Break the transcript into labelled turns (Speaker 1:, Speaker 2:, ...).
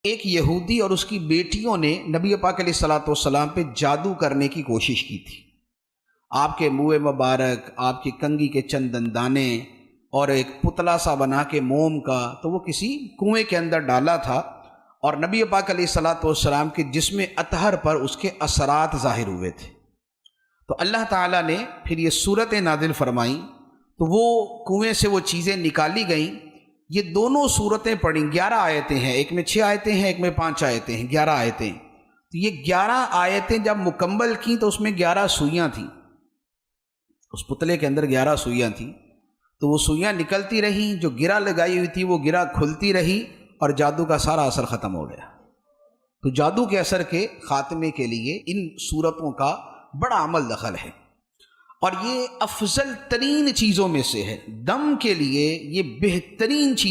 Speaker 1: ایک یہودی اور اس کی بیٹیوں نے نبی پاک علیہ الصلوۃ والسلام پہ جادو کرنے کی کوشش کی تھی۔ آپ کے منہ مبارک، آپ کی کنگھی کے چند دندانے اور ایک پتلا سا بنا کے موم کا، تو وہ کسی کنویں کے اندر ڈالا تھا اور نبی پاک علیہ الصلوۃ والسلام کے جسم اطہر پر اس کے اثرات ظاہر ہوئے تھے۔ تو اللہ تعالیٰ نے پھر یہ صورتیں نازل فرمائیں، تو وہ کنویں سے وہ چیزیں نکالی گئیں۔ یہ دونوں صورتیں پڑھیں، 11 آیتیں ہیں، ایک میں 6 آیتیں ہیں، ایک میں 5 آیتیں ہیں، 11 آیتیں۔ تو یہ 11 آیتیں جب مکمل کیں تو اس میں 11 سوئیاں تھیں، اس پتلے کے اندر 11 سوئیاں تھیں۔ تو وہ سوئیاں نکلتی رہیں، جو گرہ لگائی ہوئی تھی وہ گرہ کھلتی رہی اور جادو کا سارا اثر ختم ہو گیا۔ تو جادو کے اثر کے خاتمے کے لیے ان صورتوں کا بڑا عمل دخل ہے، اور یہ افضل ترین چیزوں میں سے ہے۔ دم کے لیے یہ بہترین چیز